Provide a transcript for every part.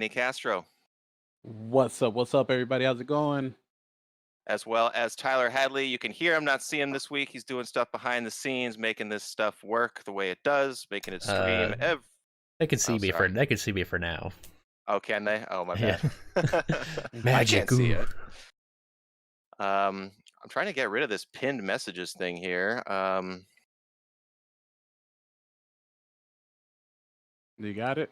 Nick Castro, What's up? What's up, everybody? How's it going? as well as Tyler Hadley. You can hear him, not see him this week. He's doing stuff behind the scenes, making this stuff work the way it does, making it stream. Uh, they can Oh, see me for sorry. they can see me for now. Oh, can they? Oh, my Yeah, bad. I can't magic. see Ooh. it. I'm trying to get rid of this pinned messages thing here. You got it?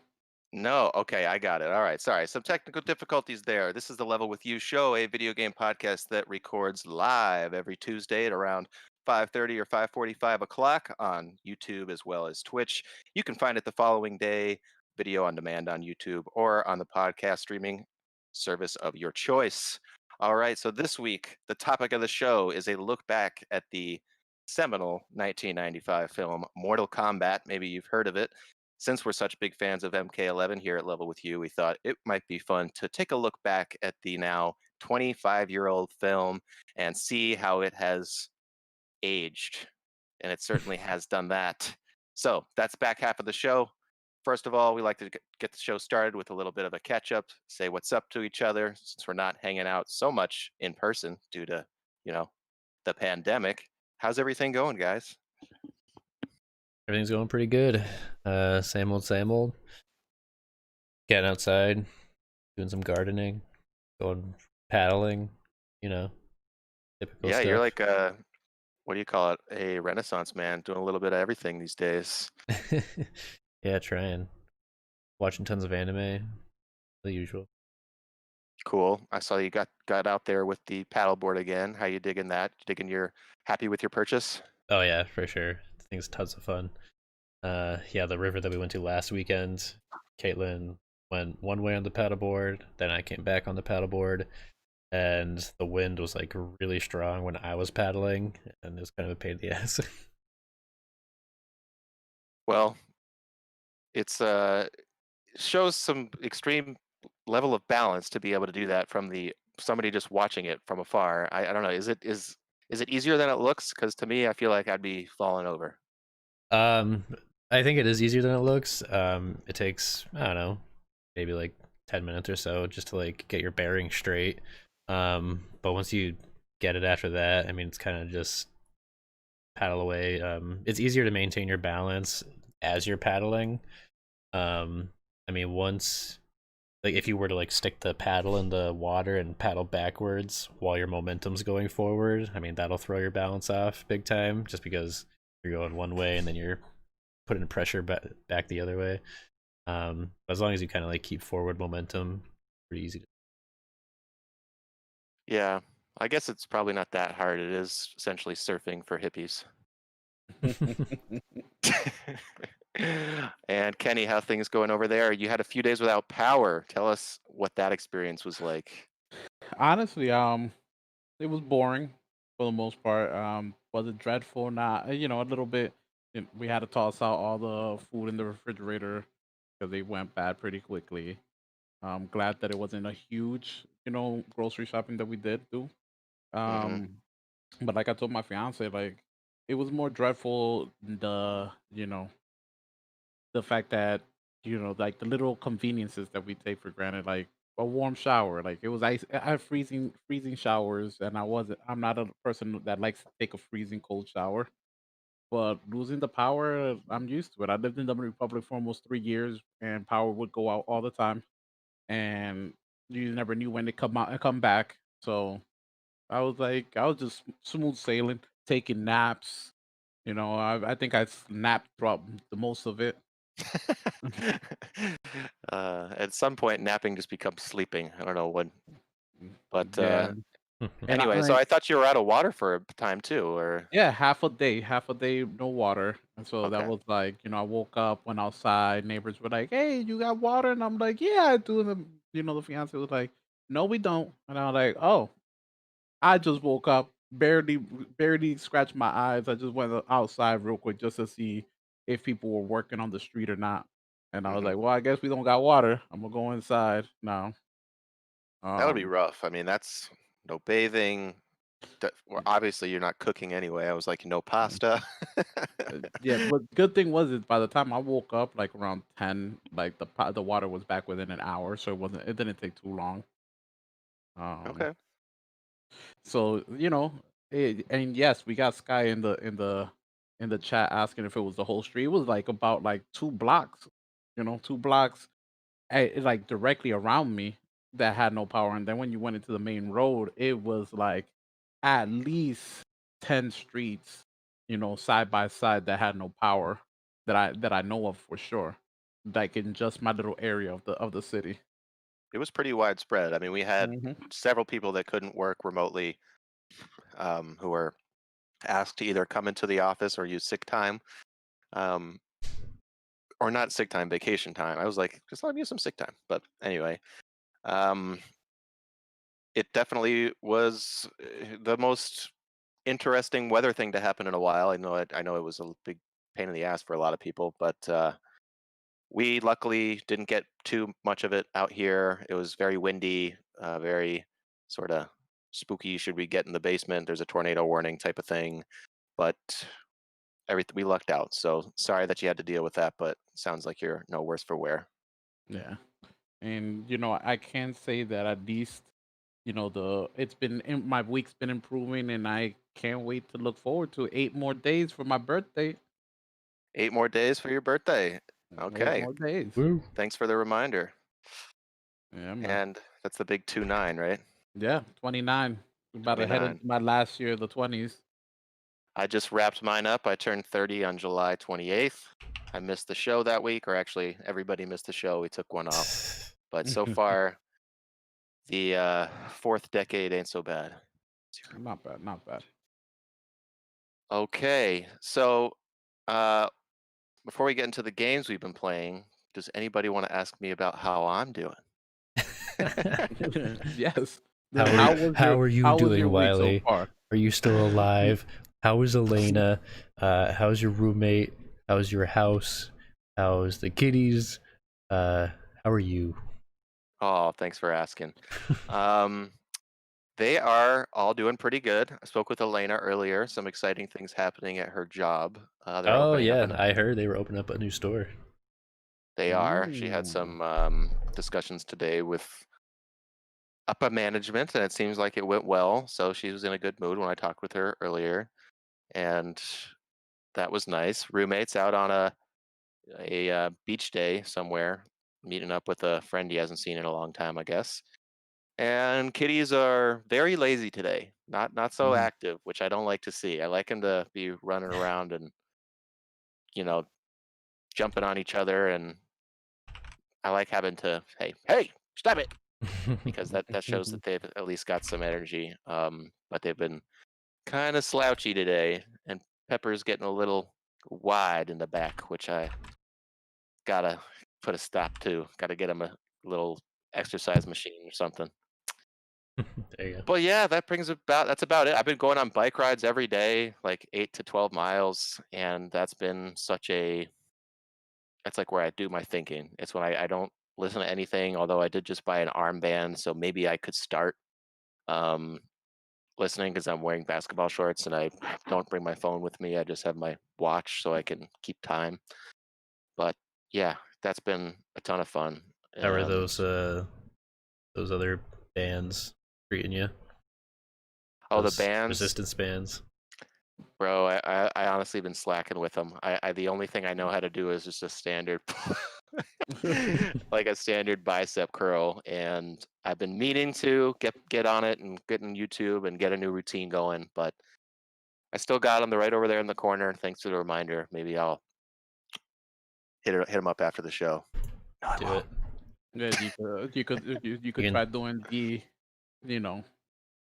No, okay, I got it. All right, sorry. Some technical difficulties there. This is the Level with You show, a video game podcast that records live every Tuesday at around 5:30 or 5:45 o'clock on YouTube as well as Twitch. You can find it the following day, video on demand on YouTube or on the podcast streaming service of your choice. All right, so this week the topic of the show is a look back at the seminal 1995 film Mortal Kombat. Maybe you've heard of it. Since we're such big fans of MK11 here at Level with You, we thought it might be fun to take a look back at the now 25-year-old film and see how it has aged. And it certainly has done that. So that's back half of the show. First of all, we like to get the show started with a little bit of a catch up, say what's up to each other since we're not hanging out so much in person due to, you know, the pandemic. How's everything going, guys? Everything's going pretty good. Same old, same old. Getting outside, doing some gardening, going paddling. You know, typical Yeah, you're stuff. like a what do you call it? A renaissance man doing a little bit of everything these days. Yeah, trying. Watching tons of anime, the usual. Cool. I saw you got out there with the paddleboard again. How you digging that? Digging your happy with your purchase? Oh yeah, for sure. The thing's tons of fun. Yeah, the river that we went to last weekend, Caitlin went one way on the paddleboard, then I came back on the paddleboard, and the wind was like really strong when I was paddling, and it was kind of a pain in the ass. Well, it's shows some extreme level of balance to be able to do that from the somebody just watching it from afar. I don't know. Is it easier than it looks? Because to me, I feel like I'd be falling over. um, I think it is easier than it looks. It takes, I don't know, maybe like 10 minutes or so just to like get your bearing straight. But once you get it after that, I mean, it's kind of just paddle away. It's easier to maintain your balance as you're paddling. I mean, once like if you were to like stick the paddle in the water and paddle backwards while your momentum's going forward, I mean that'll throw your balance off big time just because you're going one way and then you're putting pressure back the other way. But as long as you kind of like keep forward momentum, pretty easy. Yeah, I guess it's probably not that hard. It is essentially surfing for hippies. And Kenny, how things going over there? You had a few days without power. Tell us what that experience was like. Honestly, it was boring for the most part. Was it dreadful? Not, a little bit. We had to toss out all the food in the refrigerator because they went bad pretty quickly. I'm glad that it wasn't a huge, grocery shopping that we did do. Hmm. Um, but like I told my fiance, like it was more dreadful the fact that like the little conveniences that we take for granted, like a warm shower, like it was ice. I have freezing showers, and I'm not a person that likes to take a freezing cold shower. But losing the power, I'm used to it. I lived in the Republic for almost 3 years, and power would go out all the time, and you never knew when it come out and come back. So I was just smooth sailing, taking naps. I think I napped throughout the most of it. At some point, napping just becomes sleeping. I don't know when, but Yeah, and anyway. So I thought you were out of water for a time too, or yeah, half a day, no water. And so that okay. was like, I woke up, went outside, neighbors were like, "Hey, you got water?" And I'm like, "Yeah, I do." And the fiance was like, "No, we don't." And I was like, "Oh, I just woke up, barely scratched my eyes. I just went outside real quick just to see if people were working on the street or not." And I was Hmm. like, "Well, I guess we don't got water. I'm gonna go inside now." That would be Um, rough. I mean, that's no bathing. Well, obviously, you're not cooking anyway. I was like, no pasta. Yeah, but good thing was is by the time I woke up, like around 10, like the water was back within an hour, so it didn't take too long. Um, Okay. so and yes, we got Sky in the chat asking if it was the whole street. It was like about like 2 blocks, 2 blocks, like directly around me that had no power, and then when you went into the main road, it was like at least 10 streets, side by side that had no power that I know of for sure, like in just my little area of the city. It was pretty widespread. I mean, we had Hmm. several people that couldn't work remotely, who were asked to either come into the office or use sick time, um, or not sick time, vacation time. I was like, just let me use some sick time. But anyway, um, it definitely was the most interesting weather thing to happen in a while. I know it was a big pain in the ass for a lot of people, but we luckily didn't get too much of it out here. It was very windy, very sort of spooky. Should we get in the basement? There's a tornado warning type of thing, but everything we lucked out. So sorry that you had to deal with that, but sounds like you're no worse for wear. Yeah, and I can say that at least my week's been improving, and I can't wait to look forward to 8 more days for my birthday. 8 more days for your birthday. Eight Okay, more days. Woo. thanks for the reminder. Yeah, man. And that's the big 2-9, right? Yeah, 29. About ahead of 29. my last year, the 20s. I just wrapped mine up. I turned 30 on July 28th. I missed the show that week, or actually, everybody missed the show. We took one off. But so far, the fourth decade ain't so bad. Not bad, not bad. Okay, so uh, before we get into the games we've been playing, does anybody want to ask me about how I'm doing? Yes. How Then are how are you how was your doing, week so Wiley? far? Are you still alive? How is Elena? How's your roommate? How's your house? How's the kitties? How are you? Oh, thanks for asking. Um, they are all doing pretty good. I spoke with Elena earlier. Some exciting things happening at her job. They're Oh opening up yeah, I heard they were opening up a new store. They are. She had Mm. some discussions today with upper management, and it seems like it went well. So she was in a good mood when I talked with her earlier, and that was nice. Roommates out on a beach day somewhere, meeting up with a friend he hasn't seen in a long time, I guess. And kitties are very lazy today. Not so Mhm. active, which I don't like to see. I like them to be running around and you know jumping on each other, and I like having to hey stop it, because that shows that they've at least got some energy. But they've been kind of slouchy today, and Pepper's getting a little wide in the back, which I gotta put a stop to. Gotta get him a little exercise machine or something. There you go. But yeah, that's about it. I've been going on bike rides every day, like 8 to 12 miles, and that's like where I do my thinking. It's when I don't listen to anything, although I did just buy an armband, so maybe I could start um listening because I'm wearing basketball shorts and I don't bring my phone with me. I just have my watch so I can keep time. But yeah, that's been a ton of fun. How are And those other bands treating you? oh, the Those bands, resistance bands. bro, I honestly been slacking with them. I the only thing I know how to do is just a standard, like a standard bicep curl, and I've been meaning to get on it and get on YouTube and get a new routine going, but I still got them. They're right over there in the corner. Thanks for the reminder. Maybe I'll hit them up after the show. No, I Do won't. it. Yeah, you could You try doing you know,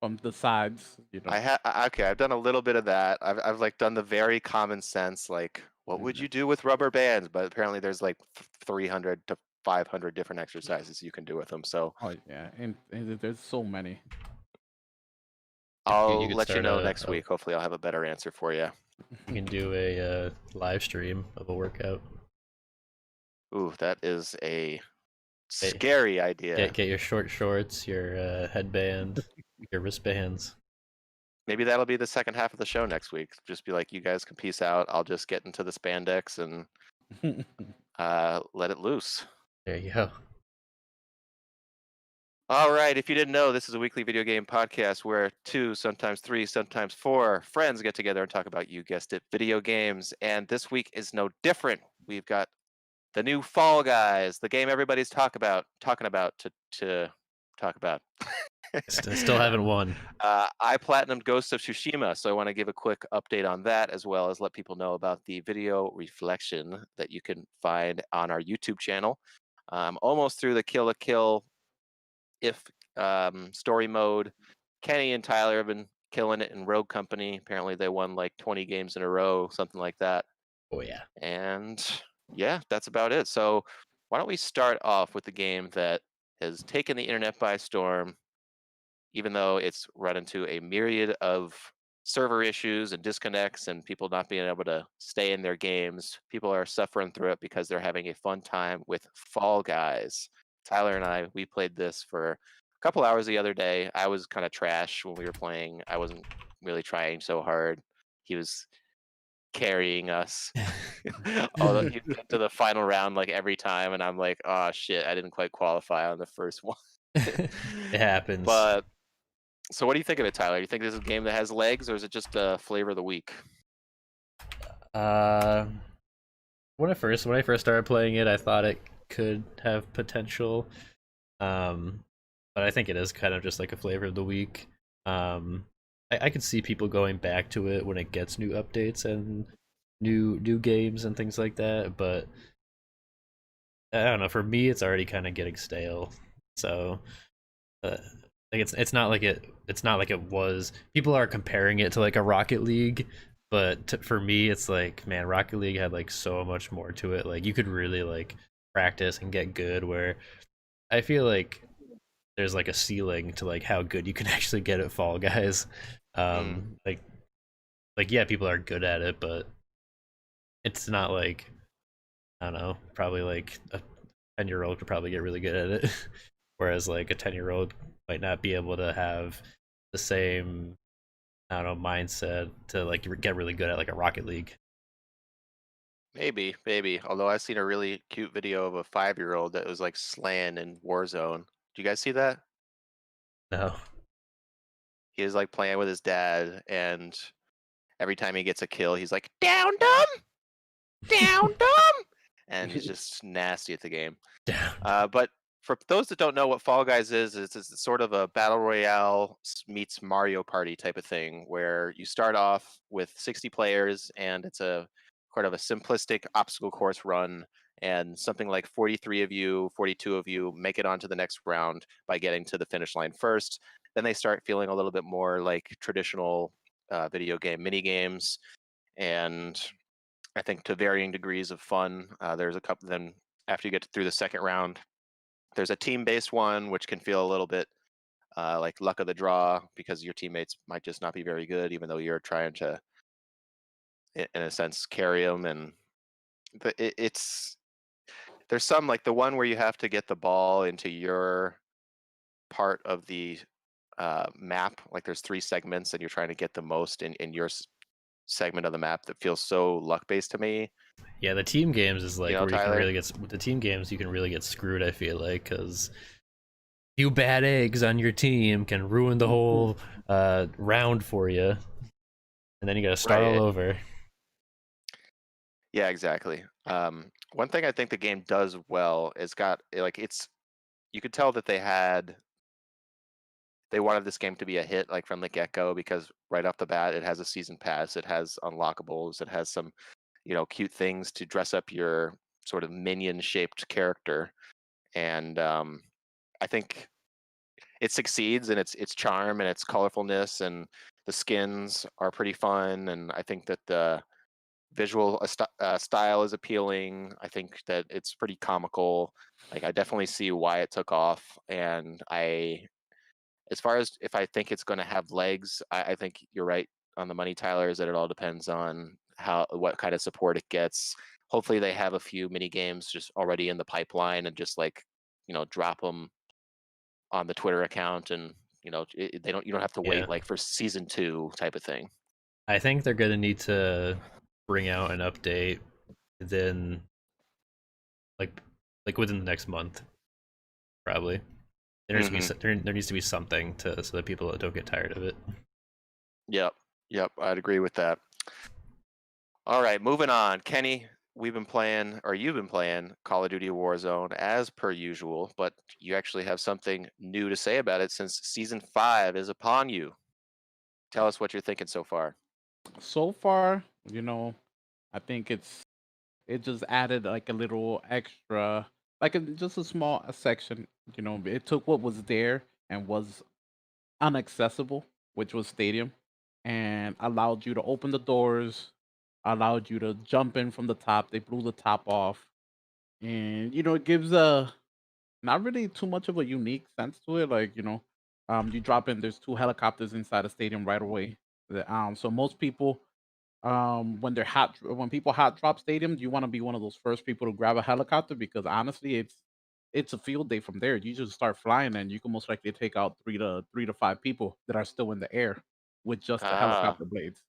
from the sides. Okay. I've done a little bit of that. I've like done the very common sense, like what would Mhm. you do with rubber bands? But apparently, there's like 300 to 500 different exercises you can do with them. So Oh yeah, and there's so many. you I'll could let you start know next week. Hopefully, I'll have a better answer for you. you can do a live stream of a workout. Ooh, that is a Get scary idea. get your short shorts, your headband, your wristbands. maybe that'll be the second half of the show next week. Just be like, you guys can peace out. I'll just get into the spandex and let it loose. There you go. All right. If you didn't know, this is a weekly video game podcast where 2, sometimes 3, sometimes 4 friends get together and talk about, you guessed it, video games. And this week is no different. We've got the new Fall Guys, the game everybody's talking about to talk about. Still haven't won. I platinumed Ghost of Tsushima, so I want to give a quick update on that, as well as let people know about the video reflection that you can find on our YouTube channel. I'm almost through the Kill la Kill if story mode. Kenny and Tyler have been killing it in Rogue Company. Apparently they won like 20 games in a row, something like that. Oh yeah. And yeah, that's about it. So why don't we start off with the game that has taken the internet by storm, even though it's run into a myriad of server issues and disconnects and people not being able to stay in their games. People are suffering through it because they're having a fun time with Fall Guys. Tyler and I, we played this for a couple hours the other day. I was kind of trash when we were playing. I wasn't really trying so hard. He was carrying us. Although he'd get to the final round like every time, and I'm like, oh shit, I didn't quite qualify on the first one. It happens. But so what do you think of it, Tyler? Do you think this is a game that has legs, or is it just a flavor of the week? When I first started playing it, I thought it could have potential. But I think it is kind of just like a flavor of the week. I could see people going back to it when it gets new updates and new games and things like that, but I don't know, for me it's already kind of getting stale. So like it's not like it was. People are comparing it to like a Rocket League, but for me it's like, man, Rocket League had like so much more to it. Like you could really like practice and get good, where I feel like there's like a ceiling to like how good you can actually get at Fall Guys. Like yeah, people are good at it, but it's not like, I don't know, probably like a 10-year-old could probably get really good at it. Whereas like a 10-year-old might not be able to have the same, I don't know, mindset to like get really good at like a Rocket League. Maybe. Although I've seen a really cute video of a 5-year-old that was like slaying in Warzone. Do you guys see that? No. He was like playing with his dad, and every time he gets a kill, he's like, down dumb, down dumb, and he's just nasty at the game. But for those that don't know what Fall Guys is, it's sort of a battle royale meets Mario Party type of thing, where you start off with 60 players, and it's a kind of a simplistic obstacle course run, and something like 43 of you, 42 of you make it onto the next round by getting to the finish line first. Then they start feeling a little bit more like traditional video game mini games, and I think to varying degrees of fun. There's a couple. Then after you get through the second round, there's a team-based one, which can feel a little bit like luck of the draw, because your teammates might just not be very good, even though you're trying to, in a sense, carry them. And it's there's some, like the one where you have to get the ball into your part of the map. Like there's 3 segments, and you're trying to get the most in your segment of the map. That feels so luck-based to me. Yeah, the team games is like, You know, where you can Tyler? really get, with the team games you can really get screwed, I feel like, because few bad eggs on your team can ruin the whole round for you, and then you gotta start Right. all over. Yeah, exactly. One thing I think the game does well is you could tell that they wanted this game to be a hit, like from the get-go, because right off the bat it has a season pass, it has unlockables, it has some, cute things to dress up your sort of minion shaped character. And I think it succeeds in its charm and its colorfulness, and the skins are pretty fun, and I think that the visual style is appealing. I think that it's pretty comical. Like I definitely see why it took off, and as far as if I think it's going to have legs, I think you're right on the money, Tyler. Is that it all depends on what kind of support it gets. Hopefully, they have a few mini games just already in the pipeline, and just like drop them on the Twitter account, and they don't you don't have to Yeah. wait like for season 2 type of thing. I think they're gonna need to bring out an update within like within the next month, probably. Hmm. There needs to be something to so that people don't get tired of it. Yep. Yep. I'd agree with that. All right, moving on. Kenny, we've been playing, or you've been playing Call of Duty Warzone as per usual, but you actually have something new to say about it since season 5 is upon you. Tell us what you're thinking so far. So far, I think it just added like a little extra, like just a small a section. It took what was there and was unaccessible, which was stadium, and allowed you to open the doors, allowed you to jump in from the top. They blew the top off, and it gives a not really too much of a unique sense to it. Like you drop in. There's two helicopters inside a stadium right away. So most people when when people hot drop stadiums, you want to be one of those first people to grab a helicopter because honestly it's a field day from there. You just start flying and you can most likely take out three to five people that are still in the air with just the Ah, helicopter blades.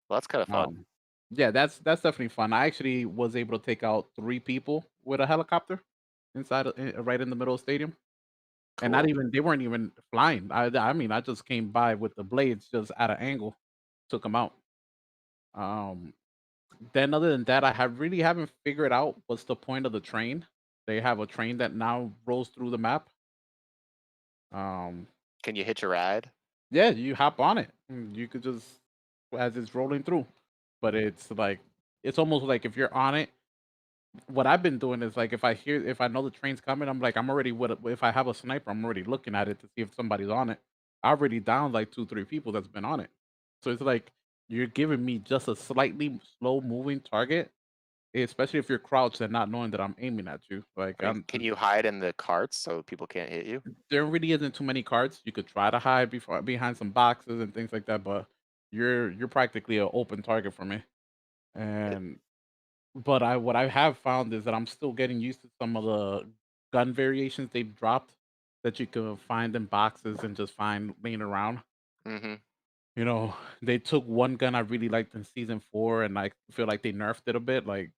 well, that's kind of fun. um yeah, that's definitely fun. I actually was able to take out three people with a helicopter right in the middle of the stadium, and not Cool. even they weren't even flying. I mean I just came by with the blades just at an angle, took them out. um Then other than that, I have really haven't figured out what's the point of the train. They have a train that now rolls through the map. Um, Can you hitch a ride? yeah, you hop on it. You could just as it's rolling through. But it's almost like if you're on it, what I've been doing is like if I know the train's coming, I'm like I'm already if I have a sniper, I'm already looking at it to see if somebody's on it. I already downed like two, three people that's been on it. So it's like you're giving me just a slightly slow moving target. Especially if you're crouched and not knowing that I'm aiming at you. Like, I mean, can you hide in the carts so people can't hit you? there really isn't too many cards. You could try to hide behind some boxes and things like that, but you're practically an open target for me. It, And but I what I have found is that I'm still getting used to some of the gun variations they've dropped that you can find in boxes and just find laying around. mm-hmm. They took one gun I really liked in season 4, and I feel like they nerfed it a bit. Like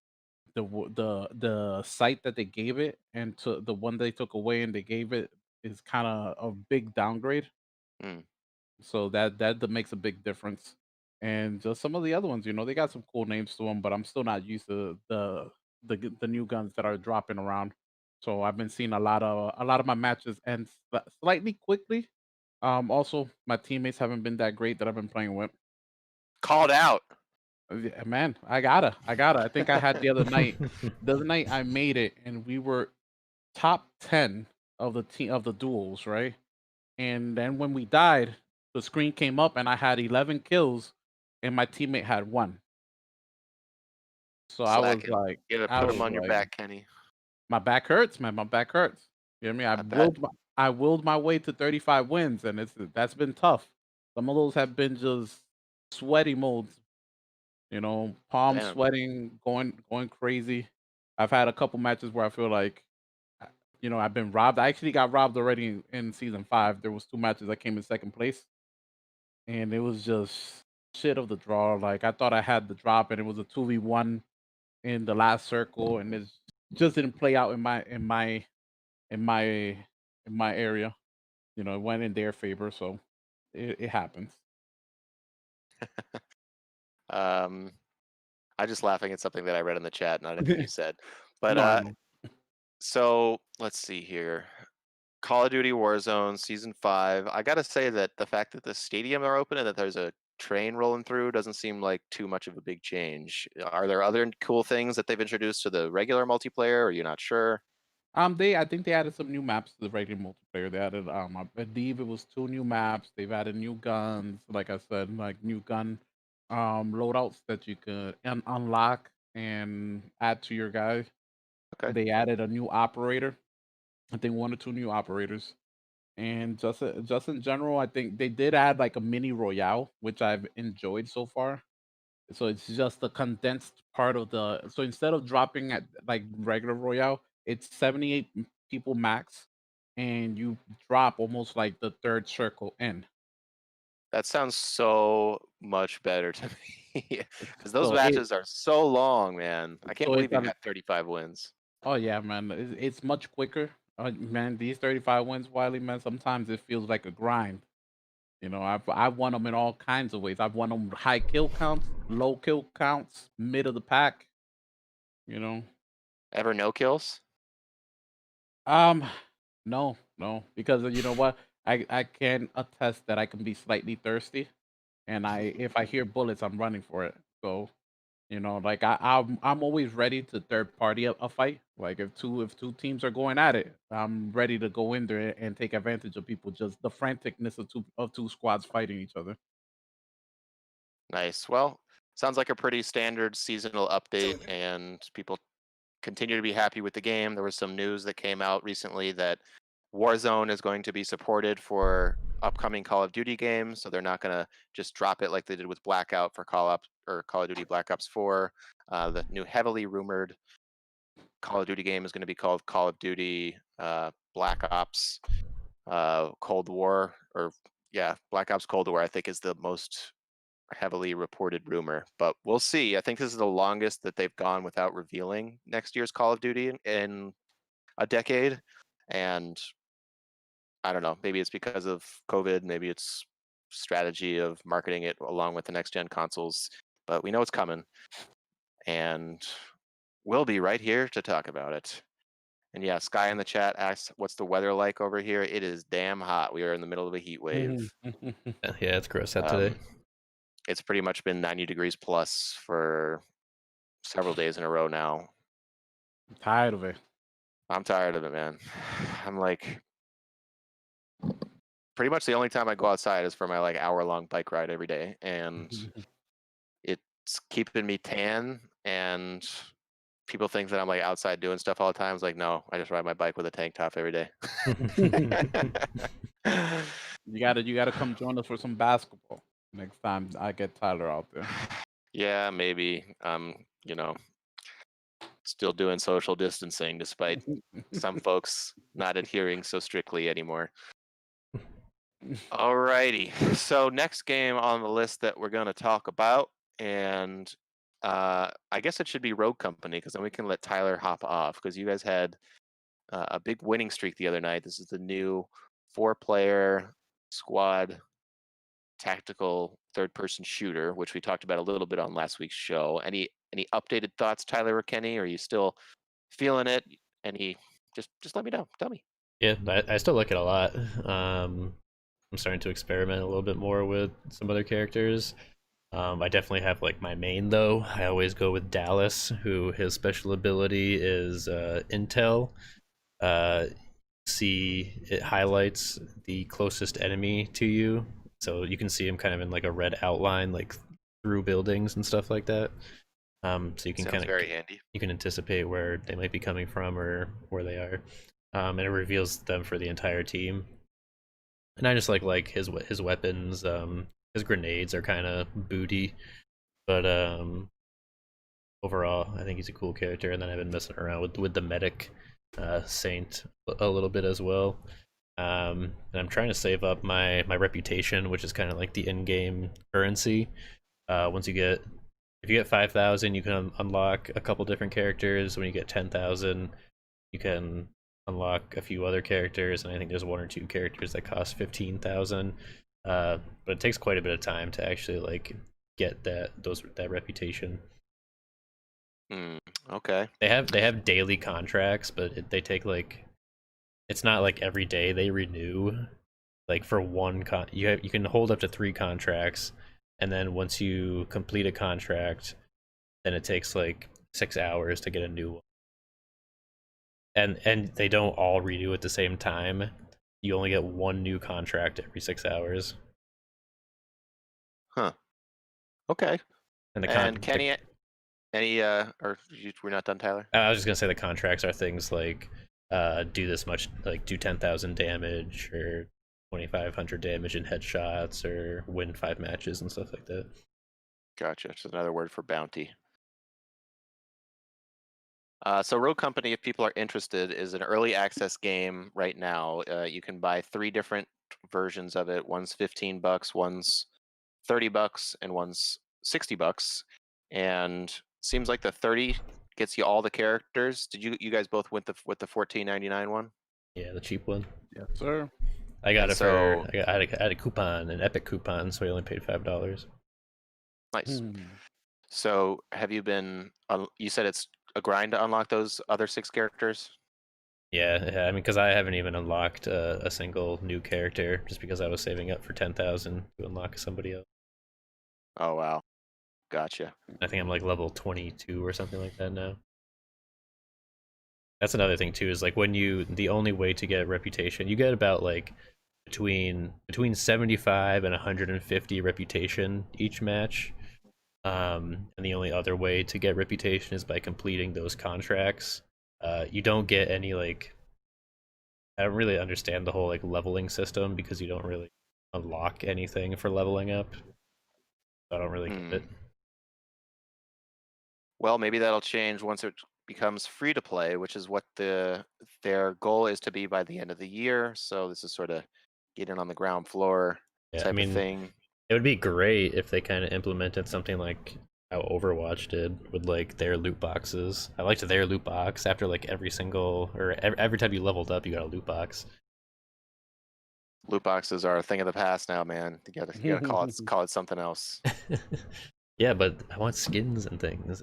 the site that they gave it and to the one they took away and they gave it is kind of a big downgrade. Mm. So that makes a big difference. And just some of the other ones, they got some cool names to them, but I'm still not used to the new guns that are dropping around. So I've been seeing a lot of my matches end slightly quickly. Also, my teammates haven't been that great that I've been playing with. Called out. Yeah, man, I gotta. I think I had the other night. The other night I made it, and we were top 10 of the team of the duels, right? And then when we died, the screen came up and I had 11 kills and my teammate had 1. So Slacking. You gotta I put them was on your like, back, Kenny. my back hurts, man. My back hurts. You know what I mean? I bet. I willed my way to 35 wins and that's been tough. Some of those have been just sweaty modes, palm Damn. sweating, going crazy. I've had a couple matches where I feel like uh, I've been robbed. I actually got robbed already in season 5. There was 2 matches I came in second place, and it was just shit of the draw. Like I thought I had the drop, and it was a 2v1 in the last circle, and it just didn't play out in my in my area. It went in their favor, so it happens. Um, I'm just laughing at something that I read in the chat, not anything you said. But No, I know. so let's see here. Call of Duty Warzone Season 5. I gotta say that the fact that the stadium are open and that there's a train rolling through doesn't seem like too much of a big change. Are there other cool things that they've introduced to the regular multiplayer? Or are you not sure? I think they added some new maps to the regular multiplayer. They added, I believe it was 2 new maps. They've added new guns, like I said, like new gun loadouts that you could unlock and add to your guy. Okay. They added a new operator. I think 1 or 2 new operators. And just in general, I think they did add like a mini royale, which I've enjoyed so far. So it's just a condensed part of the so instead of dropping at like regular royale, it's 78 people max, and you drop almost like the third circle in. That sounds so much better to me because those So it matches are so long, man. I can't so believe it's you an got 35 wins. oh yeah, man, it's much quicker. Man, these 35 wins, Wiley, man. Sometimes it feels like a grind. You know, I've won them in all kinds of ways. I've won them high kill counts, low kill counts, mid of the pack. You know, Ever no kills? um, no, no, because you know what, I can attest that I can be slightly thirsty, and I if I hear bullets, I'm running for it. So you know, like I'm always ready to third party a fight. Like if two teams are going at it, I'm ready to go in there and take advantage of people just the franticness of two squads fighting each other. Nice. Well, sounds like a pretty standard seasonal update, and people continue to be happy with the game. There was some news that came out recently that Warzone is going to be supported for upcoming Call of Duty games, so they're not going to just drop it like they did with Blackout for Call of Duty Black Ops 4. The new heavily rumored Call of Duty game is going to be called Call of Duty Black Ops Cold War, or yeah, Black Ops Cold War. I think is the most heavily reported rumor, but we'll see. I think this is the longest that they've gone without revealing next year's Call of Duty in a decade, and I don't know. Maybe it's because of COVID. Maybe it's strategy of marketing it along with the next gen consoles. But we know it's coming, and we'll be right here to talk about it. And yeah, Sky in the chat asks, "What's the weather like over here?" It is damn hot. We are in the middle of a heat wave. Yeah, it's gross out today. Um, it's pretty much been 90 degrees plus for several days in a row now. I'm tired of it. I'm tired of it, man. I'm like, pretty much the only time I go outside is for my like hour-long bike ride every day, and it's keeping me tan. And people think that I'm like outside doing stuff all the time. It's like, no, I just ride my bike with a tank top every day. You gotta come join us for some basketball next time I get Tyler out there. Yeah, maybe. Still doing social distancing despite some folks not adhering so strictly anymore. Alrighty. So next game on the list that we're going to talk about, and I guess it should be Rogue Company, because then we can let Tyler hop off, because you guys had a big winning streak the other night. This is the new 4-player squad tactical third-person shooter, which we talked about a little bit on last week's show. Any updated thoughts, Tyler or Kenny? Or are you still feeling it? Any? Just let me know. Tell me. Yeah, I still like it a lot. I'm starting to experiment a little bit more with some other characters. I definitely have like my main though. I always go with Dallas, who his special ability is Intel. Uh, see, it highlights the closest enemy to you, so you can see him kind of in like a red outline, like through buildings and stuff like that. So you can Sounds kind of very handy. you can anticipate where they might be coming from or where they are, and it reveals them for the entire team. And I just like his weapons. His grenades are kind of booty, but overall, I think he's a cool character. And then I've been messing around with the medic, Saint, a little bit as well. And I'm trying to save up my reputation, which is kind of like the in-game currency. Once you get if you get 5,000, you can unlock a couple different characters. When you get 10,000, you can unlock a few other characters, and I think there's one or two characters that cost 15,000. But it takes quite a bit of time to actually like get that reputation. Okay. They have daily contracts, but they take like it's not like every day they renew. Like for one you can hold up to 3 contracts, and then once you complete a contract, then it takes like 6 hours to get a new one. And they don't all renew at the same time. You only get one new contract every 6 hours. Huh. Okay. And And Kenny, we're not done, Tyler? I was just gonna say the contracts are things like do this much, like do 10,000 damage or 2,500 damage in headshots or win 5 matches and stuff like that. Gotcha. It's another word for bounty. So Rogue Company, if people are interested, is an early access game right now. You can buy 3 different versions of it. One's $15, one's $30, and one's $60. And seems like the 30 gets you all the characters. Did you guys both went with the 14.99 one? Yeah, the cheap one. Yes, sir. I got And it for so I had a coupon, an Epic coupon, so I only paid $5. nice. Hmm. So have you been? You said it's a grind to unlock those other 6 characters. Yeah, I mean, because I haven't even unlocked a single new character, just because I was saving up for 10,000 to unlock somebody else. Oh wow, gotcha. I think I'm like level 22 or something like that now. That's another thing too, is like when the only way to get reputation, you get about like between 75 and 150 reputation each match. And the only other way to get reputation is by completing those contracts. You don't get any like, I don't really understand the whole like leveling system because you don't really unlock anything for leveling up. So I don't really get Hmm. it. Well, maybe that'll change once it becomes free to play, which is what their goal is to be by the end of the year. So this is sort of getting on the ground floor Yeah, I type of mean, thing. it would be great if they kind of implemented something like how Overwatch did with like their loot boxes. I liked their loot box after like every single or every time you leveled up, you got a loot box. Loot boxes are a thing of the past now, man. You gotta call it something else. Yeah, but I want skins and things.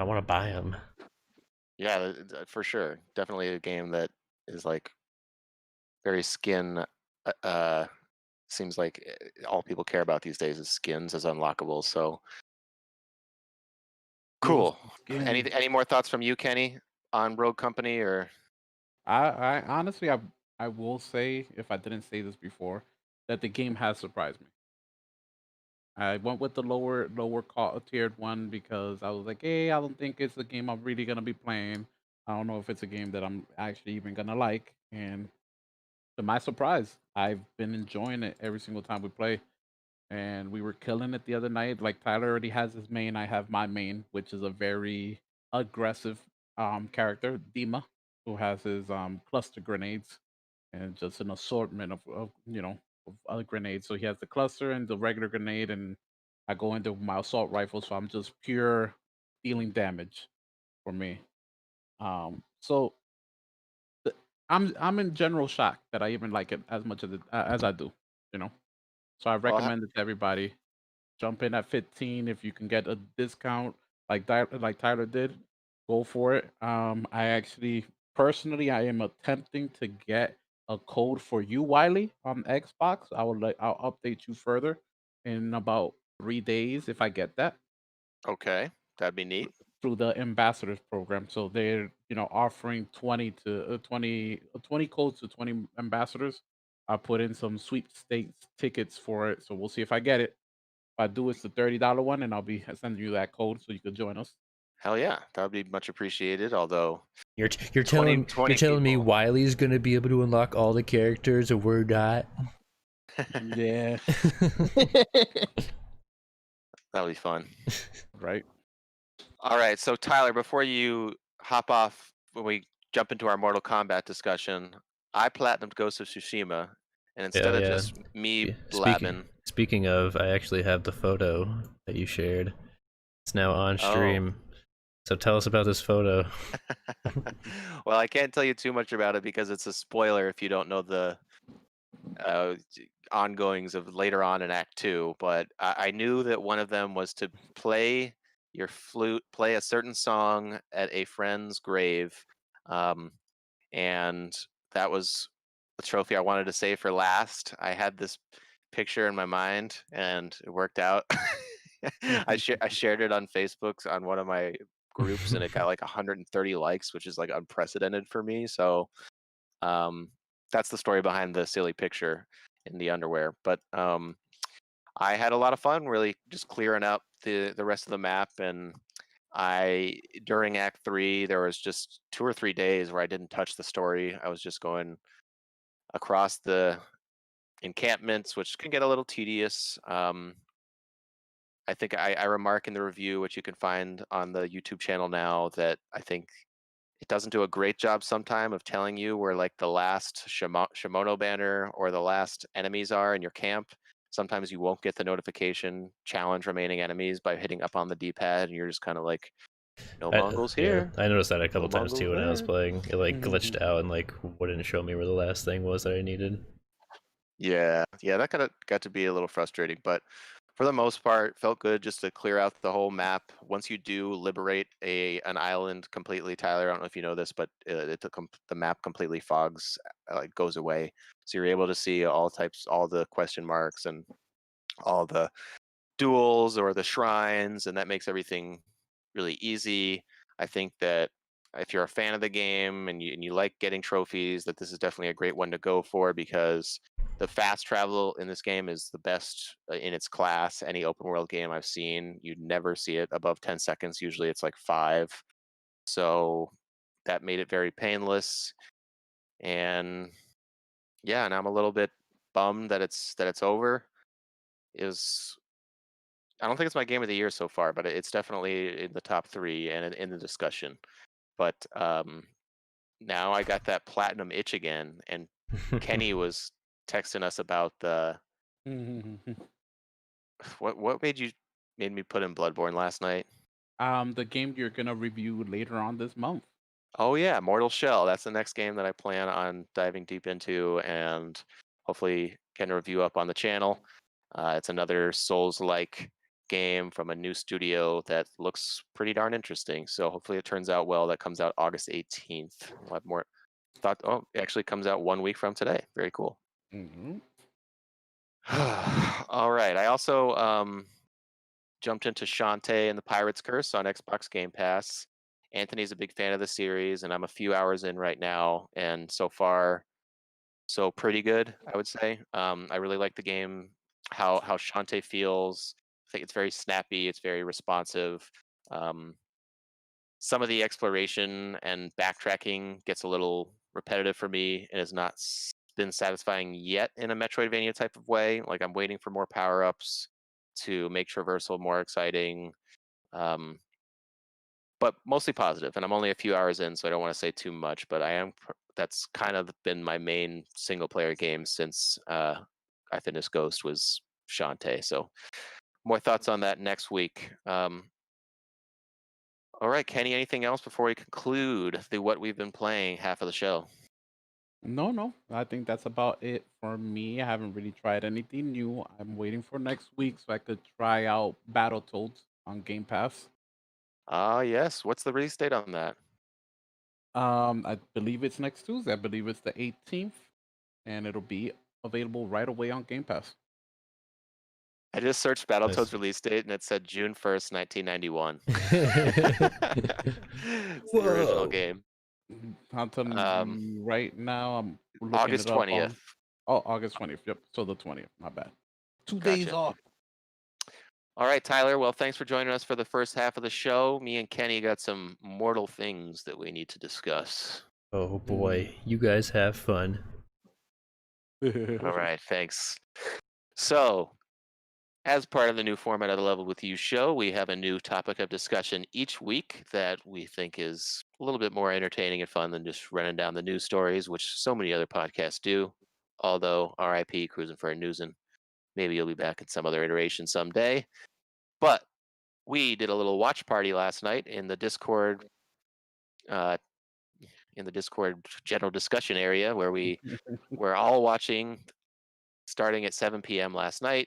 I want to buy them. Yeah, for sure. Definitely a game that is like very skin. Uh, seems like all people care about these days is skins as unlockables. So Yes, cool. skin. Any more thoughts from you, Kenny, on Rogue Company or? I honestly, I will say, if I didn't say this before, that the game has surprised me. I went with the tiered one because I was like, hey, I don't think it's a game I'm really gonna be playing. I don't know if it's a game that I'm actually even gonna like. And to my surprise, I've been enjoying it every single time we play. And we were killing it the other night. Like Tyler already has his main, I have my main, which is a very aggressive character, Dima, who has his cluster grenades and just an assortment of other grenades. So he has the cluster and the regular grenade, and I go into my assault rifle, so I'm just pure dealing damage for me. So the, I'm in general shock that I even like it as much as I do, you know. So I Well, recommend it to everybody. Jump in at 15 if you can get a discount like Tyler did. Go for it. I actually personally I am attempting to get a code for you, Wiley, on Xbox. I'll update you further in about 3 days if I get that okay, that'd be neat. through the ambassadors program. So they're offering 20 codes to 20 ambassadors. I put in some sweepstakes tickets for it, so we'll see if I get it. If I do, it's the $30 one, and I'll be sending you that code so you could join us. Hell yeah, that would be much appreciated. Although You're 20 telling 20 me people. Wiley's gonna be able to unlock all the characters, and we're not. Yeah, That'll be fun. right. All right, so Tyler, before you hop off when we jump into our Mortal Kombat discussion, I platinumed Ghost of Tsushima, and Yeah, instead of yeah. just me Speaking blabbing, speaking of, I actually have the photo that you shared. It's now on oh, stream. So tell us about this photo. well, I can't tell you too much about it because it's a spoiler if you don't know the ongoings of later on in Act Two. But I knew that one of them was to play your flute, play a certain song at a friend's grave, um, and that was the trophy I wanted to save for last. I had this picture in my mind, and it worked out. I shared it on Facebook on one of my groups, and it got like 130 likes, which is like unprecedented for me. So um, that's the story behind the silly picture in the underwear. But I had a lot of fun, really, just clearing up the rest of the map. And I during Act Three, there was just 2 or 3 days where I didn't touch the story. I was just going across the encampments, which can get a little tedious. I think I remark in the review, which you can find on the YouTube channel now, that I think it doesn't do a great job sometime of telling you where like the last Shimono banner or the last enemies are in your camp. Sometimes you won't get the notification challenge remaining enemies by hitting up on the D-pad, and you're just kind of like, no Mongols Yeah, here, I noticed that a no couple times Mongols too when I was there. playing. It like glitched out and like wouldn't show me where the last thing was that I needed. Yeah, that got to be a little frustrating, but for the most part, felt good just to clear out the whole map. Once you do liberate an island completely, Tyler, I don't know if you know this, but the map completely fogs, like goes away, so you're able to see all types, all the question marks, and all the duels or the shrines, and that makes everything really easy. I think that if you're a fan of the game and you like getting trophies, that this is definitely a great one to go for, because the fast travel in this game is the best in its class. Any open world game I've seen, you never see it above 10 seconds. Usually it's like 5. So that made it very painless. And yeah, and I'm a little bit bummed that it's over. Is I don't think it's my game of the year so far, but it's definitely in the top 3 and in the discussion. But now I got that platinum itch again, and Kenny was texting us about the what made me put in Bloodborne last night. The game you're gonna review later on this month. Oh yeah, Mortal Shell. That's the next game that I plan on diving deep into, and hopefully can review up on the channel. It's another Souls-like game from a new studio that looks pretty darn interesting. So hopefully it turns out well. That comes out August 18th. We'll have more thought. Oh, it actually comes out 1 week from today. Very cool. Hmm. All right. I also jumped into Shantae and the Pirate's Curse on Xbox Game Pass. Anthony's a big fan of the series, and I'm a few hours in right now, and so far, so pretty good, I would say. I really like the game, how Shantae feels. I think it's very snappy, it's very responsive. Um, some of the exploration and backtracking gets a little repetitive for me and has not been satisfying yet in a Metroidvania type of way. Like I'm waiting for more power ups to make traversal more exciting. Um, but mostly positive, and I'm only a few hours in, so I don't want to say too much. But that's kind of been my main single player game since I Finished Ghost was Shantae. So more thoughts on that next week. All right, Kenny, anything else before we conclude the what we've been playing half of the show? No. I think that's about it for me. I haven't really tried anything new. I'm waiting for next week so I could try out Battletoads on Game Pass. Ah, yes. What's the release date on that? I believe it's next Tuesday. I believe it's the 18th, and it'll be available right away on Game Pass. I just searched Nice. Battletoads release date and it said June 1st, 1991. It's the original Whoa. game. I'm telling Um, you right now, I'm looking August it up 20th. on August 20th. Yep. So the 20th. My bad. 2 days Gotcha. off. All right, Tyler. Well, thanks for joining us for the first half of the show. Me and Kenny got some mortal things that we need to discuss. Oh boy, you guys have fun. All right, thanks. So, as part of the new format of the Level With You show, we have a new topic of discussion each week that we think is a little bit more entertaining and fun than just running down the news stories, which so many other podcasts do. Although, RIP, cruising for a news, and maybe you'll be back in some other iteration someday. But we did a little watch party last night uh, in the Discord general discussion area where we were all watching starting at 7 p.m. last night,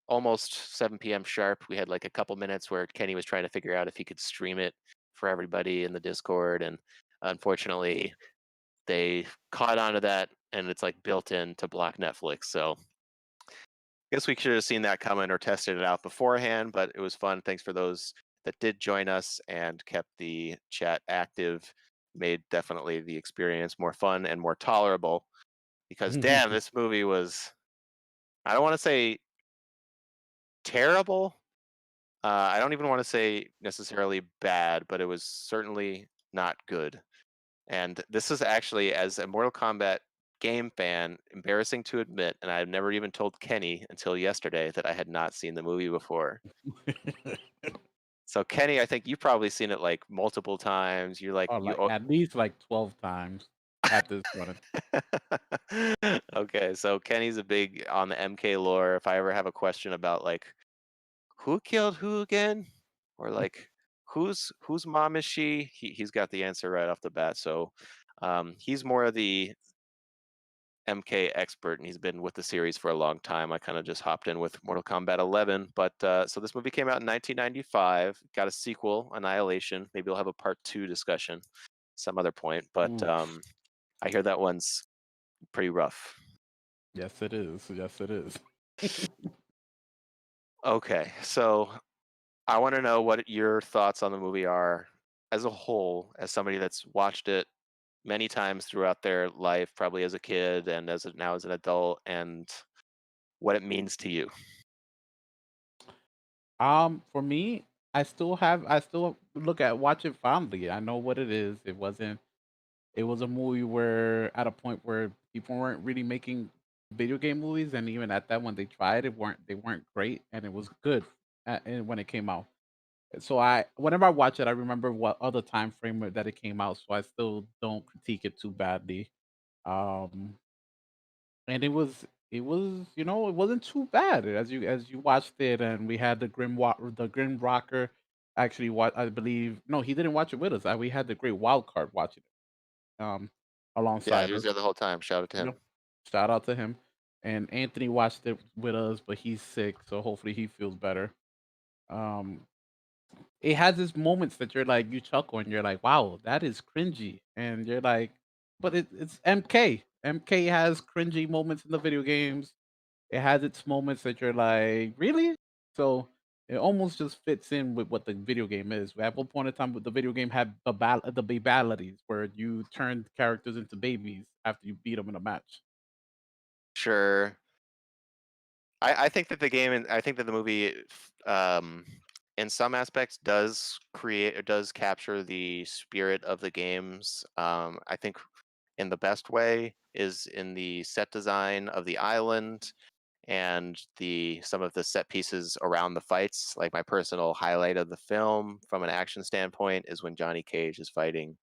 almost 7 p.m. sharp. We had like a couple minutes where Kenny was trying to figure out if he could stream it for everybody in the Discord, and unfortunately, they caught onto that, and it's like built in to block Netflix. So I guess we should have seen that coming or tested it out beforehand, but it was fun. Thanks for those that did join us and kept the chat active. Made definitely the experience more fun and more tolerable, because damn, this movie was, I don't want to say terrible. I don't even want to say necessarily bad, but it was certainly not good. And this is actually, as a Mortal Kombat game fan, embarrassing to admit, and I've never even told Kenny until yesterday that I had not seen the movie before. So Kenny, I think you've probably seen it like multiple times. You're like Or you. like at least like 12 times at this point. Okay, so Kenny's a big on the MK lore. If I ever have a question about like who killed who again, or like whose mom is she, he's got the answer right off the bat. So he's more of the MK expert, and he's been with the series for a long time. I kind of just hopped in with Mortal Kombat 11, but so this movie came out in 1995. Got a sequel, Annihilation. Maybe we'll have a part two discussion some other point. But Oof. I hear that one's pretty rough. Yes, it is. Yes, it is. Okay, so I want to know what your thoughts on the movie are as a whole, as somebody that's watched it many times throughout their life, probably as a kid and now as an adult, and what it means to you. For me, I still watch it fondly. I know what it is. It was a movie where at a point where people weren't really making video game movies, and even at that when they tried, they weren't great, and it was good and when it came out. So I whenever I watch it, I remember what other time frame that it came out, so I still don't critique it too badly. Um, and it wasn't too bad as you watched it, and we had the Grim Rocker actually what I believe no, he didn't watch it with us. We had the Great Wild Card watching it Yeah, alongside he was us. there the whole time. Shout out to You know, him. shout out to him. And Anthony watched it with us, but he's sick, so hopefully he feels better. Um, it has its moments that you're like, you chuckle and you're like, wow, that is cringy. And you're like, but it's MK. MK has cringy moments in the video games. It has its moments that you're like, really? So it almost just fits in with what the video game is. At one point in time, the video game had the babalities where you turned characters into babies after you beat them in a match. Sure. I think that the game and I think that the movie in some aspects does create or does capture the spirit of the games. I think in the best way is in the set design of the island and the some of the set pieces around the fights. Like my personal highlight of the film from an action standpoint is when Johnny Cage is fighting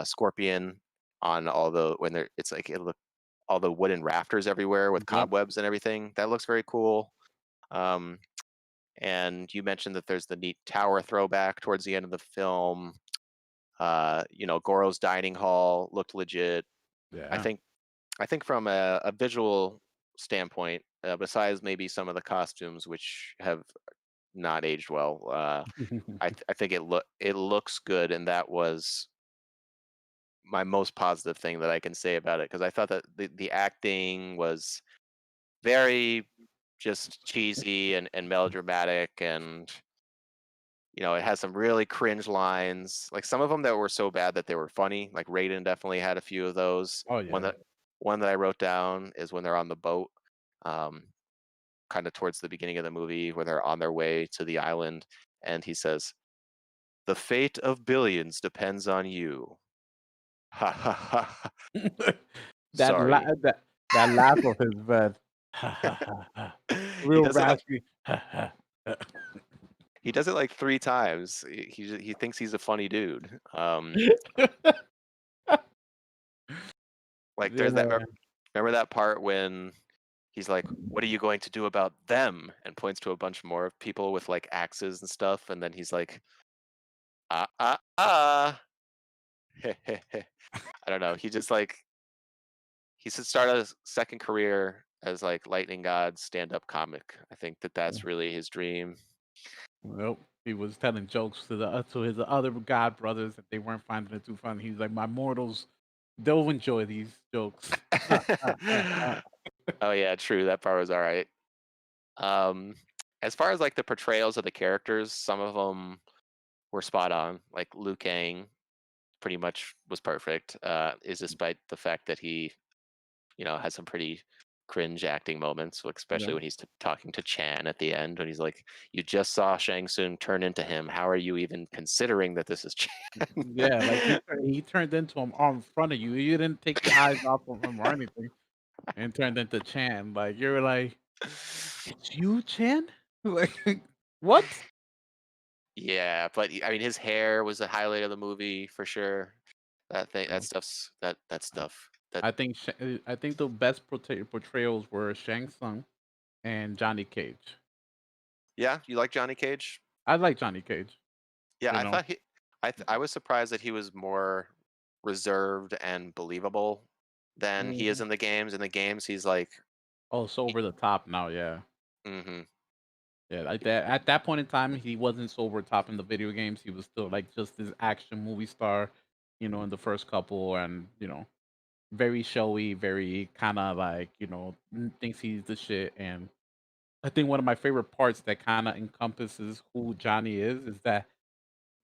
Scorpion on all the when there it's like it look all the wooden rafters everywhere with Yep. cobwebs and everything. That looks very cool. Um, and you mentioned that there's the neat tower throwback towards the end of the film. Goro's dining hall looked legit. I Yeah. think I think from a visual standpoint, besides maybe some of the costumes which have not aged well, I think it looks good, and that was my most positive thing that I can say about it because I thought that the acting was very just cheesy and melodramatic, and it has some really cringe lines, like some of them that were so bad that they were funny. Like Raiden definitely had a few of those. Oh one yeah. that one that I wrote down is when they're on the boat, um kind of towards the beginning of the movie where they're on their way to the island, and he says, "The fate of billions depends on you." Ha ha ha ha. that Sorry. la- that that laugh of his, man. Ha ha ha ha. he Real does it like raspy. Ha ha. he does it like 3 times. He thinks he's a funny dude. Like there's that. Yeah. Remember that part when he's like, "What are you going to do about them?" and points to a bunch more of people with like axes and stuff, and then he's like, "Ah ah ah." I don't know. He just like he should start a second career as like Lightning God stand-up comic. I think that that's really his dream. Nope. He was telling jokes to his other god brothers that they weren't finding it too funny. He's like, my mortals, they'll enjoy these jokes. Oh yeah, true. That part was all right. Um, as far as like the portrayals of the characters, some of them were spot on. Like Liu Kang pretty much was perfect. Is despite the fact that he, has some pretty cringe acting moments, like, especially Yeah. when he's talking to Chan at the end, when he's like, "You just saw Shang Tsung turn into him. How are you even considering that this is Chan?" Yeah, like he turned into him on front of you. You didn't take your eyes off of him or anything, and turned into Chan. Like you were like, "It's you, Chan?" Like what? Yeah, but I mean, his hair was the highlight of the movie for sure. That So stuff's that I, stuff. That I think the best portrayals were Shang Tsung and Johnny Cage. Yeah, you like Johnny Cage? I like Johnny Cage. Yeah, You I know. thought I was surprised that he was more reserved and believable than he is Mhm. in the games. In the games, he's like, Oh, so over the top now, yeah. mm-hmm, Yeah, like that at that point in time, he wasn't so over top in the video games. He was still like just this action movie star, in the first couple, and very showy, very kind of like thinks he's the shit. And I think one of my favorite parts that kind of encompasses who Johnny is that,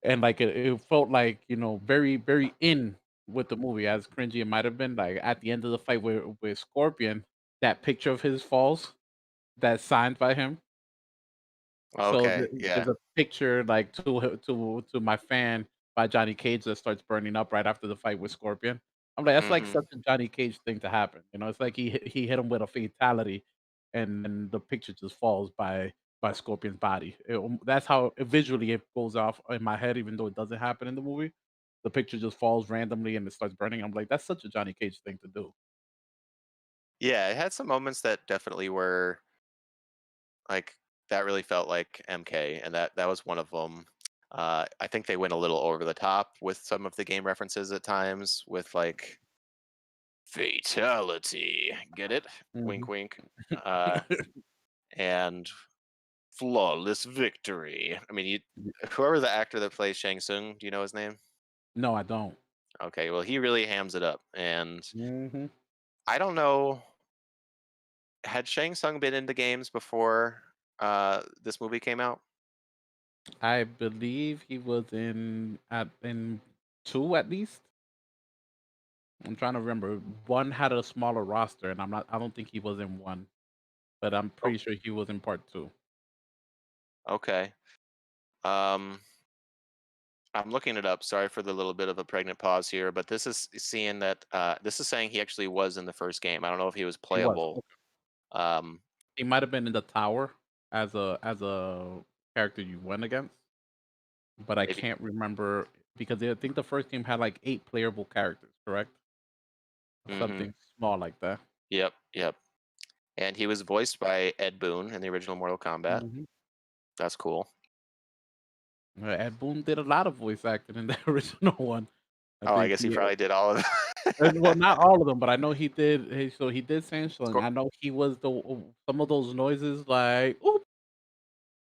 and like it felt like very very in with the movie, as cringy it might have been. Like at the end of the fight with Scorpion, that picture of his falls that's signed by him. So okay, yeah, there's a picture like to my fan by Johnny Cage that starts burning up right after the fight with Scorpion. I'm like, that's like mm-hmm. such a Johnny Cage thing to happen. It's like he hit him with a fatality, and then the picture just falls by Scorpion's body. That's how visually it goes off in my head, even though it doesn't happen in the movie. The picture just falls randomly and it starts burning. I'm like, that's such a Johnny Cage thing to do. Yeah, it had some moments that definitely were like that really felt like MK, and that was one of them. I think they went a little over the top with some of the game references at times, with like fatality. Get it? Wink, Mhm. wink. Uh, and flawless victory. I mean, whoever the actor that plays Shang Tsung, do you know his name? No, I don't. Okay, well, he really hams it up, and Hmm. I don't know. Had Shang Tsung been into games before this movie came out? I believe he was in two at least. I'm trying to remember. One had a smaller roster, and I don't think he was in one, but I'm Oh, pretty sure he was in part two. okay. Um, I'm looking it up. Sorry for the little bit of a pregnant pause here, but this is seeing that this is saying he actually was in the first game. I don't know if he was He was. playable. Um, He might have been in the tower as a character you went against, but I maybe. can't remember because I think the first game had like 8 playable characters, correct? Mm-hmm. Something small like that. Yep. Yep. And he was voiced by Ed Boon in the original Mortal Kombat. Hmm. That's cool. Ed Boon did a lot of voice acting in the original one. I Oh, I think guess he probably did all of well, it. not all of them, but I know he did. So he did Samsung. Scor- I know he was some of those noises like oop,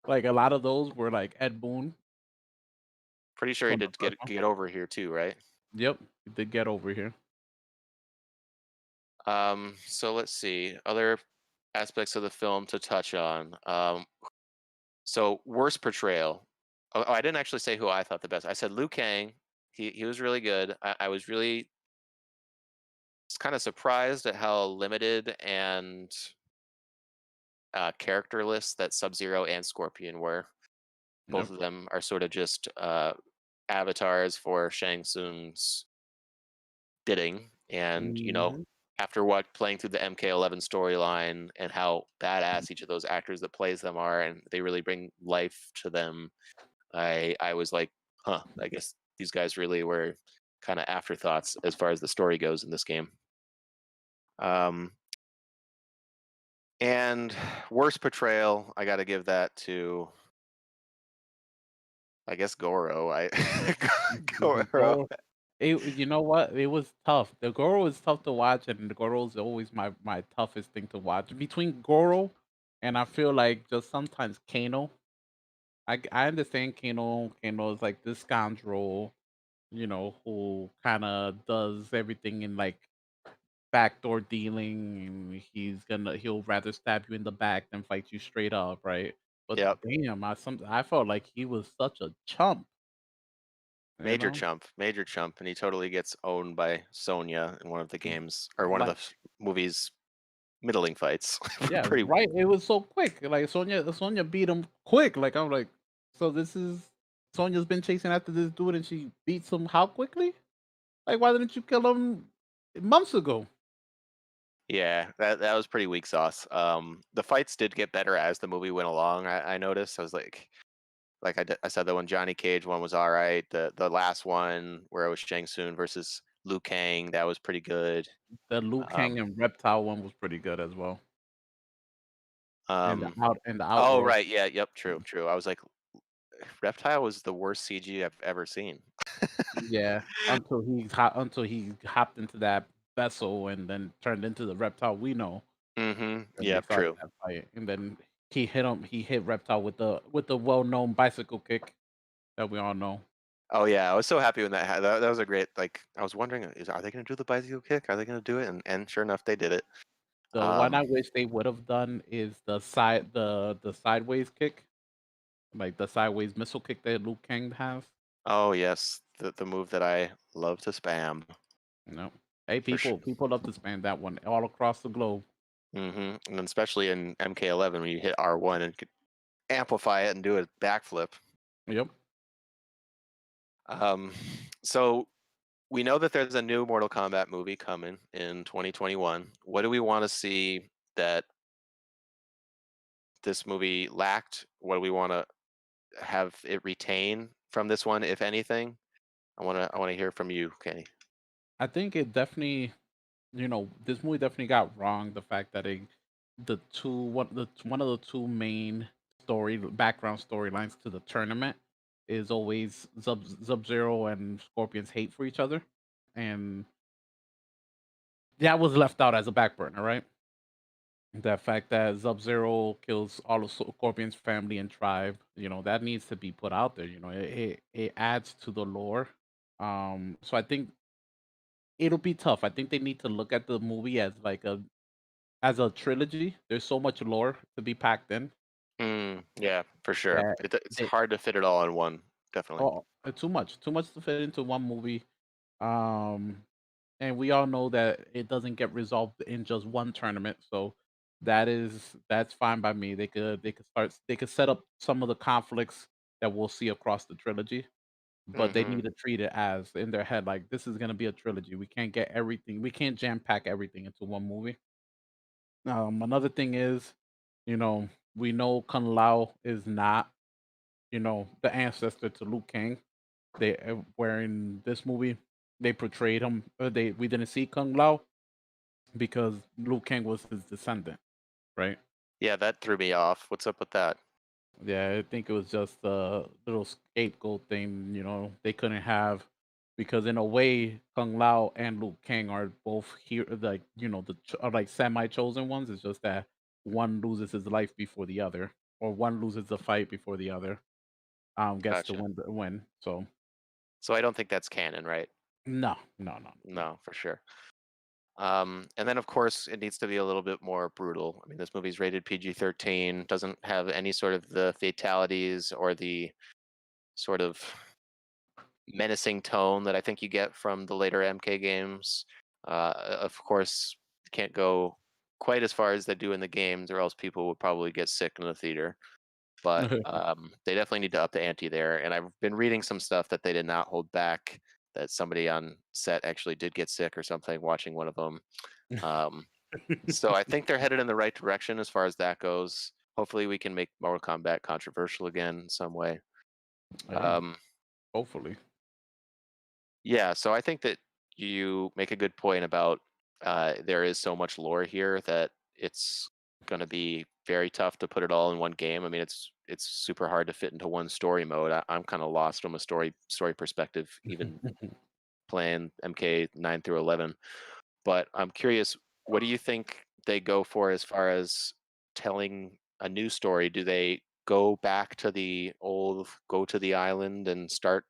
like a lot of those were like Ed Boon Pretty sure he from the did first get one. get over here too, right? Yep, he did get over here. So let's see other aspects of the film to touch on. So worst portrayal. Oh, I didn't actually say who I thought the best. I said Liu Kang. He was really good. I was really kind of surprised at how limited and characterless that Sub Zero and Scorpion were. Both Yep. of them are sort of just avatars for Shang Tsung's bidding, and Hmm. after what playing through the MK11 storyline and how badass each of those actors that plays them are, and they really bring life to them, I was like, huh, I guess these guys really were kind of afterthoughts as far as the story goes in this game. um and worst portrayal, I got to give that to, I guess, Goro. I Goro. Goro, you know what? It was tough. The Goro is tough to watch, and the Goro is always my toughest thing to watch. Between Goro and I feel like just sometimes Kano. I understand Kano. Kano is like this scoundrel, who kind of does everything in like backdoor dealing, and he'll rather stab you in the back than fight you straight up, right? But Yep. damn, I felt like he was such a chump, you Major know? chump, major chump, and he totally gets owned by Sonya in one of the games or one of the Like, movies' middling fights. yeah, Pretty. right. It was so quick. Like Sonya beat him quick. Like I'm like, so this is Sonya's been chasing after this dude and she beats him how quickly? Like why didn't you kill him months ago? Yeah, that was pretty weak sauce. The fights did get better as the movie went along. I noticed. I was like, Like I said, the one Johnny Cage one was all right. The last one where it was Shang Tsung versus Liu Kang, that was pretty good. The Liu Kang Um, and Reptile one was pretty good as well, and um, the oh Outworld. right, yeah, yep, true, true. I was like, Reptile was the worst CG I've ever seen. Yeah, until he hopped into that vessel and then turned into the reptile we know, Mm-hmm. and they Yep, started true. that fight, and then he hit Reptile with the well-known bicycle kick that we all know. Oh yeah, I was so happy when that was a great like. I was wondering, are they going to do the bicycle kick? Are they going to do it? And sure enough, they did it. The one I Um, wish they would have done is the sideways kick, like the sideways missile kick that Liu Kang has. oh yes, the move that I love to spam You know, hey, for sure. people love to spam that one all across the globe. And then especially in MK11 when you hit R1 and could amplify it and do a backflip. Yep. Um, so we know that there's a new Mortal Kombat movie coming in 2021. What do we want to see that this movie lacked? What do we want to have it retain from this one, if anything? I want to hear from you, Kenny. I think it definitely, this movie definitely got wrong the fact that one of the two main background storylines to the tournament is always Sub Zero and Scorpion's hate for each other, and that was left out as a back burner, right? The fact that Sub Zero kills all of Scorpion's family and tribe, that needs to be put out there. It adds to the lore. So I think it'll be tough. I think they need to look at the movie as like a trilogy. There's so much lore to be packed in Yeah, for sure. that It's they hard to fit it all in one, definitely. too much to fit into one movie. Um, and we all know that it doesn't get resolved in just one tournament. So that's fine by me. They could set up some of the conflicts that we'll see across the trilogy, but they Hmm. need to treat it as in their head like this is gonna be a trilogy. We can't get everything. We can't jam pack everything into one movie. Another thing is, we know Kung Lao is not, the ancestor to Liu Kang. Where in this movie they portrayed him. We didn't see Kung Lao because Liu Kang was his descendant, right? Yeah, that threw me off. What's up with that? Yeah, I think it was just a little scapegoat thing. They couldn't have because in a way, Kung Lao and Liu Kang are both here, like are like semi chosen ones. It's just that one loses his life before the other, or one loses the fight before the other. Gets to Gotcha. win. So So I don't think that's canon, right? no, no, no, no. No, for sure. And then of course it needs to be a little bit more brutal. I mean, this movie's rated PG-13, doesn't have any sort of the fatalities or the sort of menacing tone that I think you get from the later MK games. Of course, can't go quite as far as they do in the games, or else people would probably get sick in the theater. But they definitely need to up the ante there. And I've been reading some stuff that they did not hold back. That somebody on set actually did get sick or something watching one of them. Um, so I think they're headed in the right direction as far as that goes. Hopefully, we can make Mortal Kombat controversial again in some way. Hey, Um, hopefully. Yeah, so I think that you make a good point about there is so much lore here that it's going to be very tough to put it all in one game. I mean, it's super hard to fit into one story mode. I'm kind of lost from a story perspective, even playing MK 9 through 11. But I'm curious, what do you think they go for as far as telling a new story? Do they go back to the old, go to the island and start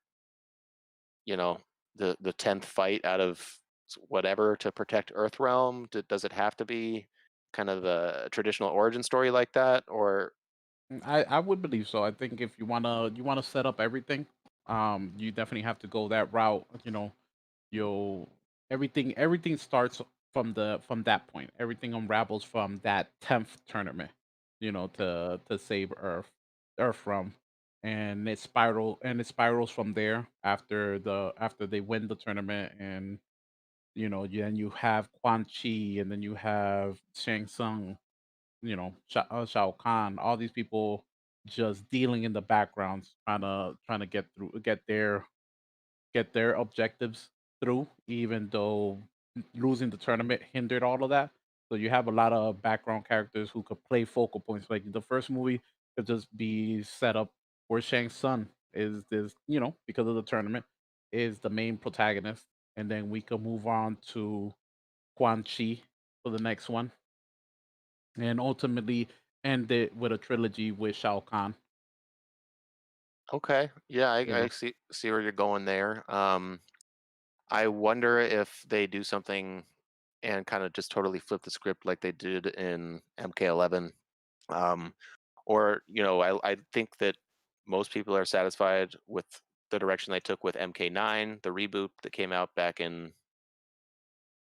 you know the 10th fight out of whatever to protect Earthrealm? Does it have to be kind of a traditional origin story like that, or I would believe so. I think if you wanna set up everything, you definitely have to go that route. You'll everything starts from that point. Everything unravels from that 10th tournament. To save Earth from, and it spirals from there after they win the tournament, and then you have Quan Chi, and then you have Shang Tsung, Shao Kahn, all these people. just dealing in the backgrounds, trying to get their objectives through, even though losing the tournament hindered all of that. So you have a lot of background characters who could play focal points. Like the first movie could just be set up where Shang's son is this, because of the tournament, is the main protagonist. And then we could move on to Quan Chi for the next one. And ultimately end it with a trilogy with Shao Kahn. Okay. Yeah, You I know. see where you're going there. I wonder if they do something and kind of just totally flip the script like they did in MK11. Um, or, I think that most people are satisfied with the direction they took with MK9, the reboot that came out back in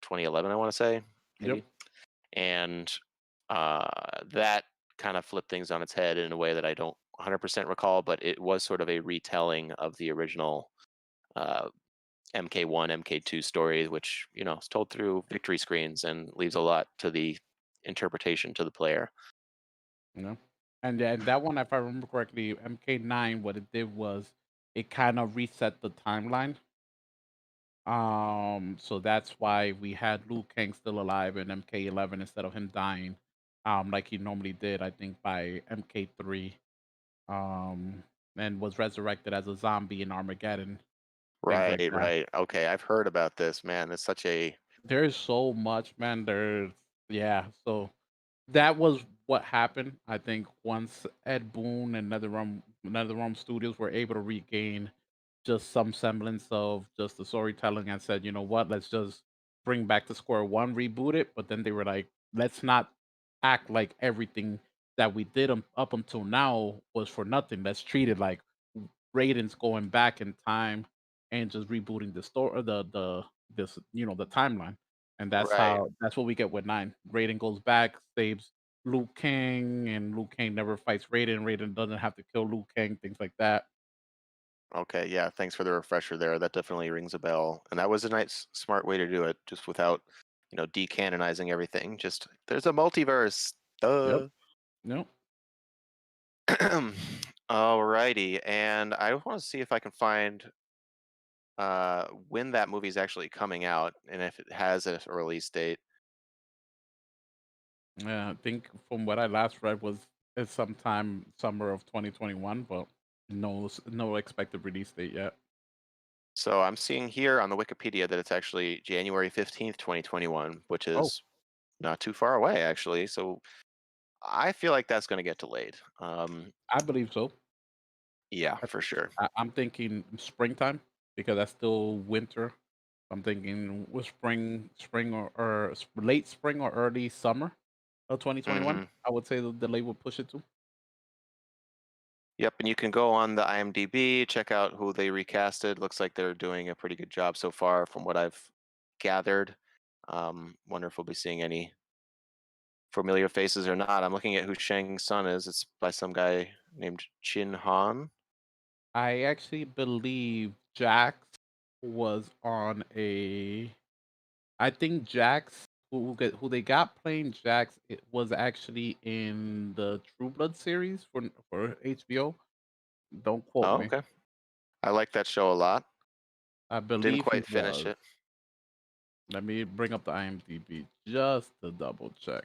2011, I want to say, Yep. maybe. And uh, that kind of flipped things on its head in a way that I don't 100% recall, but it was sort of a retelling of the original uh, MK1, MK2 story, which, is told through victory screens and leaves a lot to the interpretation to the player. You know? And that one, if I remember correctly, MK9, what it did was it kind of reset the timeline. So that's why we had Liu Kang still alive in MK11 instead of him dying, like he normally did, I think by MK3, um, and was resurrected as a zombie in Armageddon, things like Right, that. right. Okay, I've heard about this, man. It's such a There's so much, man. Yeah. So that was what happened. I think once Ed Boon and NetherRealm Studios were able to regain just some semblance of just the storytelling and said, you know what, let's just bring back to square one, reboot it. But then they were like, let's not act like everything that we did up until now was for nothing. Let's treat it like Raiden's going back in time and just rebooting the story, the timeline. And right. that's what we get with 9. Raiden goes back, saves Liu Kang, and Liu Kang never fights Raiden. Raiden doesn't have to kill Liu Kang, things like that. Okay, yeah, thanks for the refresher there. That definitely rings a bell. And that was a nice, smart way to do it, just without, decanonizing everything. Just there's a multiverse. Yep. Duh. Yep. Alrighty, and I want to see if I can find when that movie is actually coming out and if it has a release date. Yeah, I think from what I last read was it's sometime summer of 2021, but no expected release date yet. So I'm seeing here on the Wikipedia that it's actually January 15th, 2021, which Oh, is not too far away, actually. So I feel like that's going to get delayed. I believe so. Yeah, for sure. I'm thinking springtime because that's still winter. I'm thinking with spring or late spring or early summer of 2021. Hmm. I would say the delay would push it to. Yep, and you can go on the IMDb, check out who they recasted. Looks like they're doing a pretty good job so far, from what I've gathered. Wonder if we'll be seeing any familiar faces or not. I'm looking at who Shang's son is. It's by some guy named Chin Han. I actually believe Jax was on a. I think Jax who they got playing Jax it was actually in the True Blood series for HBO. Don't quote Oh, me. okay. I like that show a lot. I Didn't believe he quite finish was. it. Let me bring up the IMDb just to double check.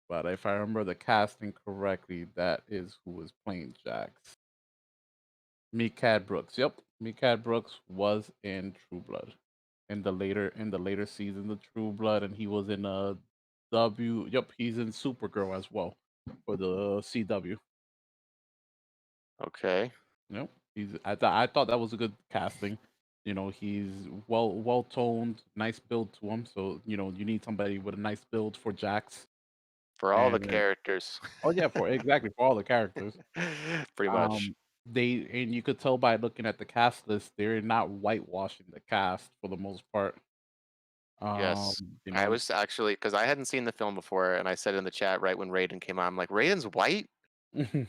But if I remember the casting correctly, that is who was playing Jax. Mikad Brooks. Yep, Mikad Brooks was in True Blood in the later seasons of True Blood, and he was in W. Yep, he's in Supergirl as well for the CW. Okay. Yep, I thought that was a good casting. He's well toned, nice build to him. So you need somebody with a nice build for Jax. For all the And characters. oh yeah, for exactly for all the characters. Pretty much. Um, and you could tell by looking at the cast list, they're not whitewashing the cast for the most part. Um, Yes. you I know, was actually, because I hadn't seen the film before, and I said in the chat right when Raiden came on, I'm like, Raiden's white?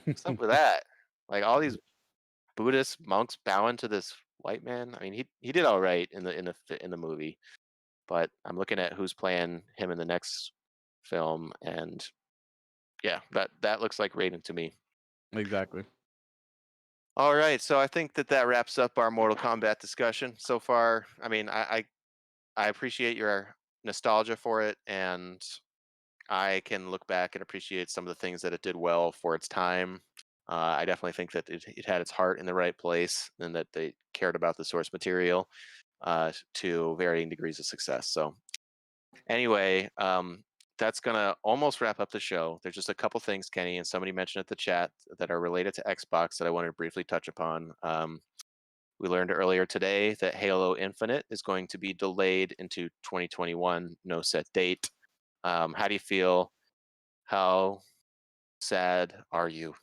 What's up with that? Like all these Buddhist monks bowing to this white man. I mean, he did all right in the movie, but I'm looking at who's playing him in the next film, and Yeah, that looks like Raiden to me. Exactly. All right, so I think that wraps up our Mortal Kombat discussion so far. I mean, I appreciate your nostalgia for it, and I can look back and appreciate some of the things that it did well for its time. I definitely think that it had its heart in the right place, and that they cared about the source material to varying degrees of success. So anyway, that's gonna almost wrap up the show. There's just a couple things, Kenny, and somebody mentioned at the chat that are related to Xbox that I wanted to briefly touch upon. We learned earlier today that Halo Infinite is going to be delayed into 2021, no set date. How do you feel? How sad are you?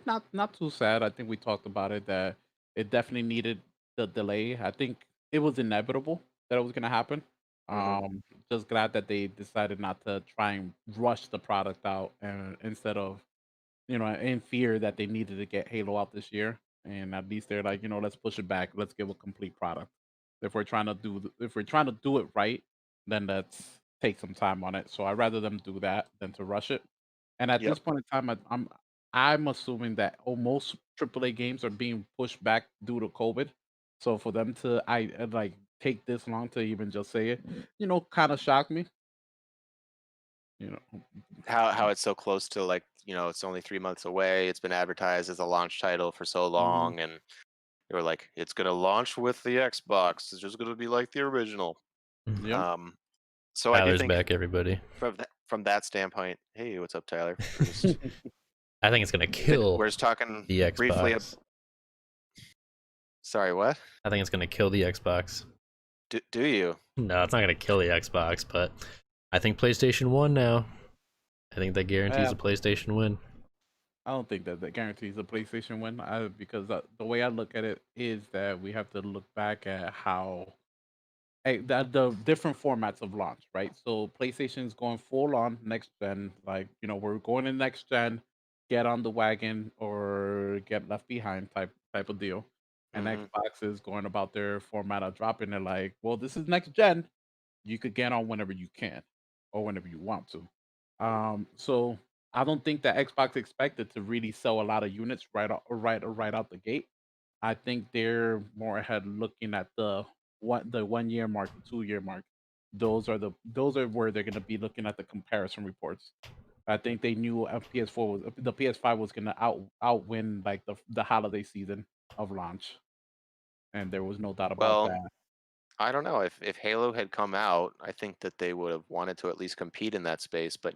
Not too sad. I think we talked about it that it definitely needed the delay. I think it was inevitable that it was going to happen. Hmm. Just glad that they decided not to try and rush the product out, and instead of in fear that they needed to get Halo out this year, and at least they're like, let's push it back. Let's give a complete product. If we're trying to do it right, then let's take some time on it. So I'd rather them do that than to rush it. And at Yep. this point in time, I'm assuming that most AAA games are being pushed back due to COVID. So for them to like take this long to even just say it, kind of shocked me. You know, How it's so close to, like, it's only 3 months away. It's been advertised as a launch title for so Mhm. long, and they were like, it's gonna launch with the Xbox. It's just gonna be like the original. Yep. Um, so I do Tyler's think back, everybody. from that standpoint, hey, what's up, Tyler? We're just I think it's gonna kill we're just talking the briefly. Xbox. Sorry, what? I think it's gonna kill the Xbox. Do you? No, it's not gonna kill the Xbox, but I think PlayStation 1 now. I think that guarantees Yeah, a PlayStation win. I don't think that guarantees a PlayStation win. Because the way I look at it is that we have to look back at how the different formats of launch, right? So PlayStation is going full on next gen, like we're going in next gen, get on the wagon or get left behind type of deal. And Hmm. Xbox is going about their format of dropping it like, well, this is next gen. You could get on whenever you can or whenever you want to. So I don't think that Xbox expected to really sell a lot of units right out the gate. I think they're more ahead looking at the 1 year mark, the 2 year mark. Those are where they're gonna be looking at the comparison reports. I think they knew PS4 was the PS5 was gonna outwin like the holiday season of launch, and there was no doubt about Well, that. I don't know if Halo had come out, I think that they would have wanted to at least compete in that space. But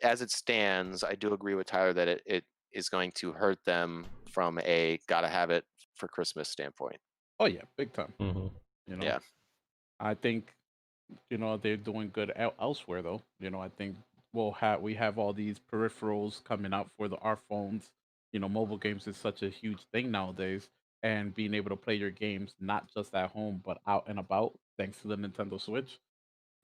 as it stands, I do agree with Tyler that it is going to hurt them from a gotta have it for Christmas standpoint. Oh yeah, big time. Hmm. You know, Yeah. I think they're doing good elsewhere though. I think we have all these peripherals coming out for our phones. Mobile games is such a huge thing nowadays, and being able to play your games not just at home but out and about, thanks to the Nintendo Switch.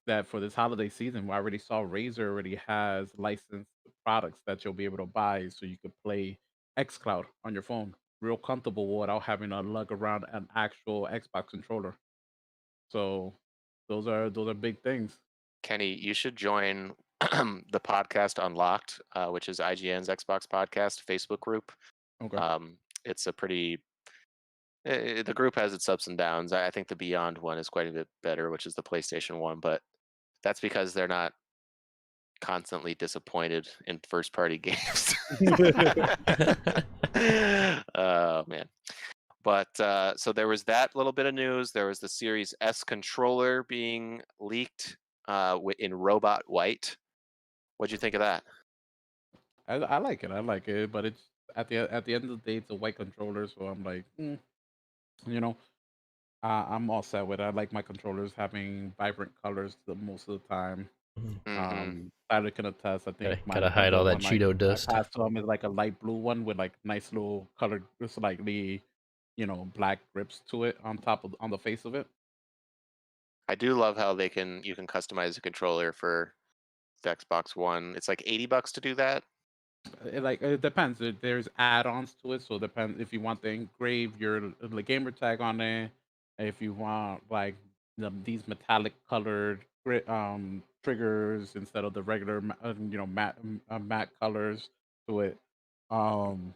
That for this holiday season, we already saw Razer already has licensed products that you'll be able to buy, so you could play XCloud on your phone, real comfortable without having to lug around an actual Xbox controller. So those are big things. Kenny, you should join the podcast Unlocked, which is IGN's Xbox podcast Facebook group. Okay. Um, it's a pretty the group has its ups and downs. I think the Beyond one is quite a bit better, which is the PlayStation one, but that's because they're not constantly disappointed in first party games. Oh man. But so there was that little bit of news. There was the Series S controller being leaked in robot white. What'd you think of that? I like it. I like it, but it's at the end of the day, it's a white controller, so I'm like, you know, I'm all set with it. I like my controllers having vibrant colors the most of the time. Hmm. Tyler can attest. I think my Gotta hide Nintendo all that one Cheeto I dust. passed to him is like a light blue one with like nice little colored, slightly, black grips to it on the face of it. I do love how you can customize a controller for the Xbox One. It's like $80 to do that. It depends. There's add-ons to it, so it depends if you want the engrave your the gamer tag on it. If you want like these metallic colored triggers instead of the regular, matte colors to it. Um,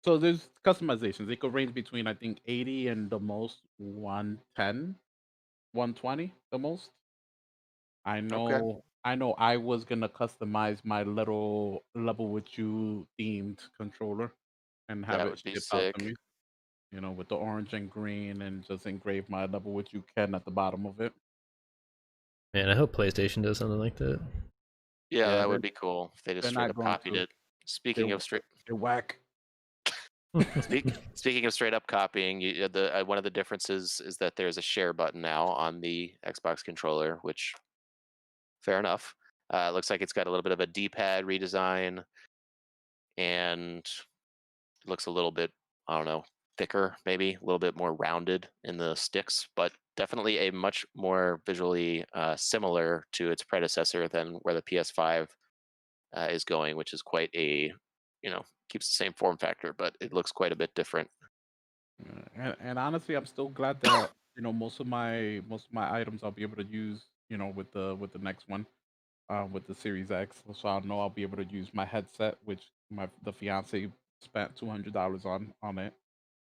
so there's customizations. It could range between I think 80 and the most 110, 120 the most. Okay, I know I was gonna customize my little level with you themed controller and have that it would be shipped out to sick. me, with the orange and green and just engrave my level with you Ken at the bottom of it. Man, I hope PlayStation does something like that. Yeah, Yeah, that would be cool if they just they're straight not up going copied to. it. They're Speaking of straight they're whack. speaking of straight up copying, the one of the differences is that there's a share button now on the Xbox controller, which fair enough. Looks like it's got a little bit of a D-pad redesign, and it looks a little bit, I don't know, thicker, maybe a little bit more rounded in the sticks, but definitely a much more visually similar to its predecessor than where the PS5 is going, which is quite a, keeps the same form factor, but it looks quite a bit different. And honestly, I'm still glad that most of my items I'll be able to use, with the next one, with the Series X. So I'll know I'll be able to use my headset, which the fiance spent $200 on it,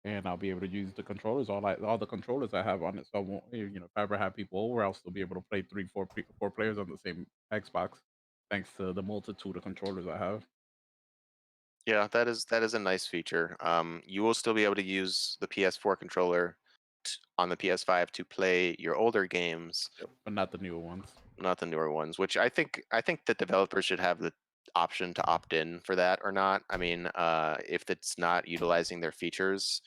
and I'll be able to use the controllers, all the controllers I have on it. So I won't, if I ever have people over, I'll still be able to play three, four players on the same Xbox, thanks to the multitude of controllers I have. Yeah, that is a nice feature. You will still be able to use the PS4 controller on the PS5 to play your older games, Yep. But not the newer ones. not the newer ones, which I think that developers should have the option to opt in for that or not. I mean, if it's not utilizing their features,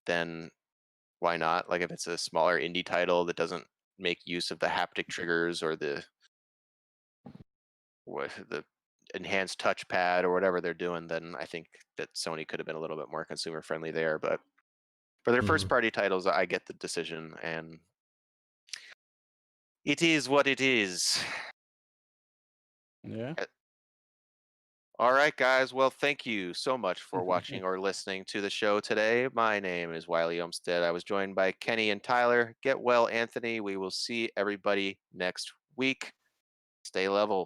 then why not? Like if it's a smaller indie title that doesn't make use of the haptic triggers or the enhanced touchpad or whatever they're doing, then I think that Sony could have been a little bit more consumer friendly there. But for their first Mhm. party titles, I get the decision, and it is what it is. Yeah. Uh, All right, guys. Well, thank you so much for watching or listening to the show today. My name is Wiley Olmstead. I was joined by Kenny and Tyler. Get well, Anthony. We will see everybody next week. Stay level.